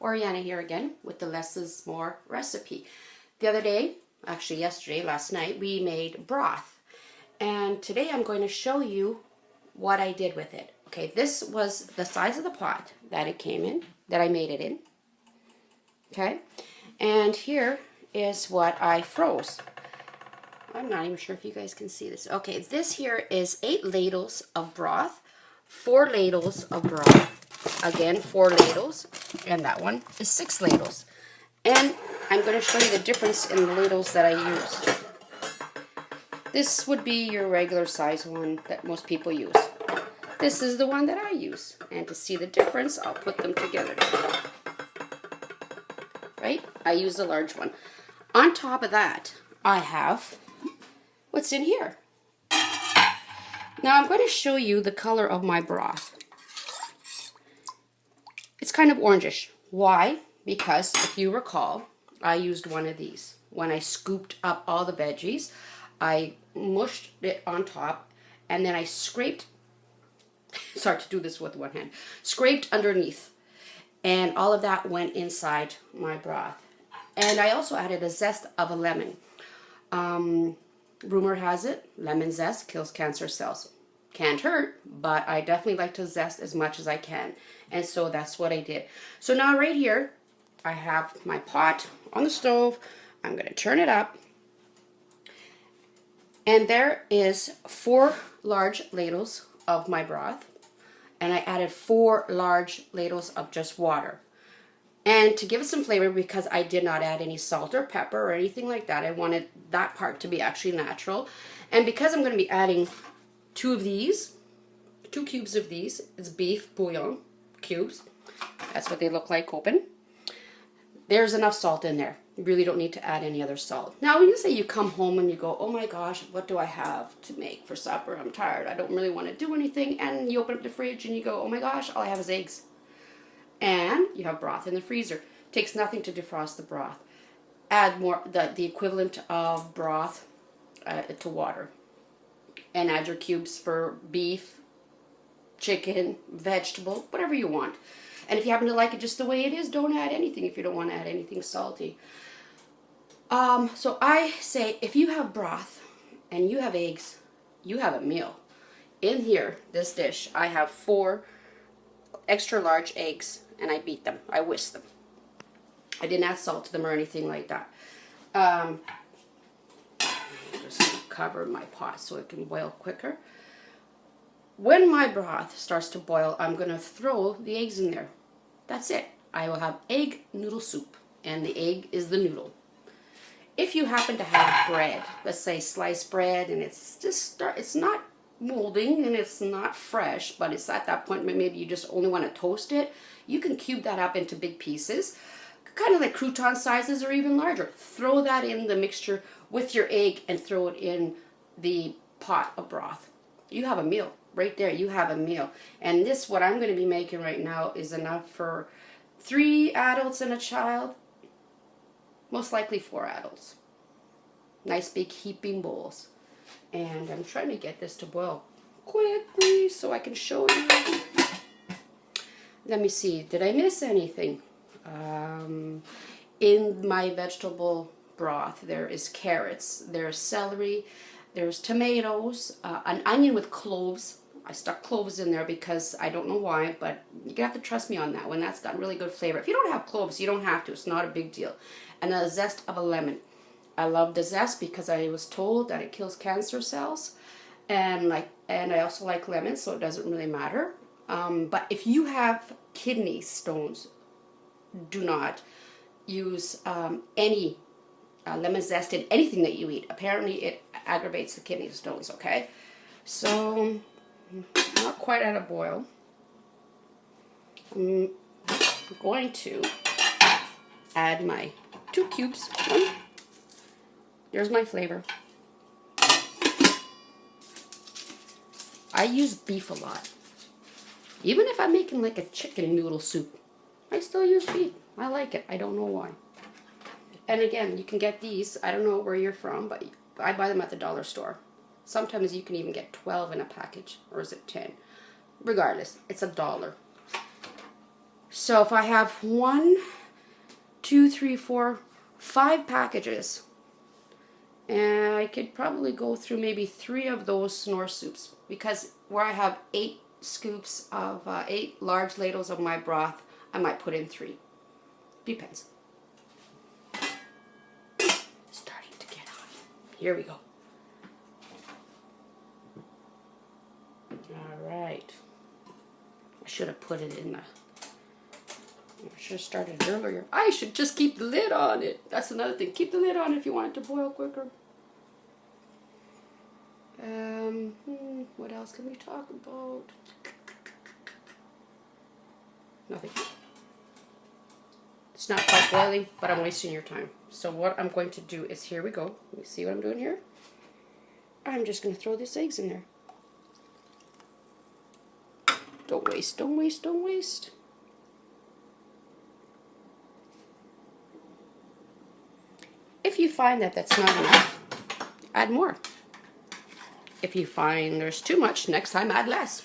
Oriana here again with the Less is More recipe. The other day, actually yesterday, last night, we made broth. And today I'm going to show you what I did with it. Okay, this was the size of the pot that it came in, that I made it in. Okay, and here is what I froze. I'm not even sure if you guys can see this. Okay, this here is 8 ladles of broth, 4 ladles of broth. Again, 4 ladles, and that one is 6 ladles. And I'm going to show you the difference in the ladles that I used. This would be your regular size one that most people use. This is the one that I use. And to see the difference, I'll put them together. Right? I use the large one. On top of that, I have what's in here. Now I'm going to show you the color of my broth. It's kind of orangish. Why? Because if you recall, I used one of these. When I scooped up all the veggies, I mushed it on top and then I scraped, sorry to do this with one hand, scraped underneath. And all of that went inside my broth. And I also added a zest of a lemon. Rumor has it, lemon zest kills cancer cells. Can't hurt, but I definitely like to zest as much as I can. And so that's what I did. So now right here, I have my pot on the stove. I'm going to turn it up. And there is 4 large ladles of my broth. And I added 4 large ladles of just water. And to give it some flavor, because I did not add any salt or pepper or anything like that, I wanted that part to be actually natural. And because I'm going to be adding 2 of these, 2 cubes of these, it's beef bouillon cubes. That's what they look like open. There's enough salt in there. You really don't need to add any other salt. Now, when you say you come home and you go, oh my gosh, what do I have to make for supper? I'm tired. I don't really want to do anything. And you open up the fridge and you go, oh my gosh, all I have is eggs. And you have broth in the freezer. It takes nothing to defrost the broth. Add more, the equivalent of broth to water. And add your cubes for beef, chicken, vegetable, whatever you want. And if you happen to like it just the way it is, don't add anything if you don't want to add anything salty. So I say, if you have broth and you have eggs, you have a meal. In here, this dish, I have 4 extra large eggs, and I beat them. I whisk them. I didn't add salt to them or anything like that. Just cover my pot so it can boil quicker. When my broth starts to boil, I'm going to throw the eggs in there. That's it. I will have egg noodle soup, and the egg is the noodle. If you happen to have bread, let's say sliced bread, and it's not molding and it's not fresh, but it's at that point maybe you just only want to toast it, you can cube that up into big pieces, kind of like crouton sizes or even larger. Throw that in the mixture with your egg and throw it in the pot of broth. You have a meal. Right there, you have a meal. And this, what I'm going to be making right now, is enough for 3 adults and a child. Most likely 4 adults. Nice big heaping bowls. And I'm trying to get this to boil quickly so I can show you. Let me see, did I miss anything? In my vegetable broth, there is carrots, there's celery, there's tomatoes, an onion with cloves. I stuck cloves in there because I don't know why, but you're going to have to trust me on that one. That's got really good flavor. If you don't have cloves, you don't have to. It's not a big deal. And a zest of a lemon. I love the zest because I was told that it kills cancer cells. And I also like lemons, so it doesn't really matter. But if you have kidney stones, do not use any lemon zest in anything that you eat. Apparently it aggravates the kidney stones, okay? So, not quite at a boil. I'm going to add my 2 cubes. There's my flavor. I use beef a lot. Even if I'm making like a chicken noodle soup, I still use beef. I like it. I don't know why. And again, you can get these. I don't know where you're from, but I buy them at the dollar store. Sometimes you can even get 12 in a package, or is it 10? Regardless, it's $1. So if I have 1, 2, 3, 4, 5 packages, and I could probably go through maybe 3 of those Knorr soups, because where I have 8 scoops of 8 large ladles of my broth, I might put in 3. Depends. Starting to get hot. Here we go. All right. I should have put it in the... I should have started earlier. I should just keep the lid on it. That's another thing. Keep the lid on if you want it to boil quicker. What else can we talk about? Nothing. It's not quite boiling, but I'm wasting your time. So what I'm going to do is, here we go. Let me see what I'm doing here. I'm just going to throw these eggs in there. Don't waste, don't waste, don't waste. If you find that that's not enough, add more. If you find there's too much, next time add less.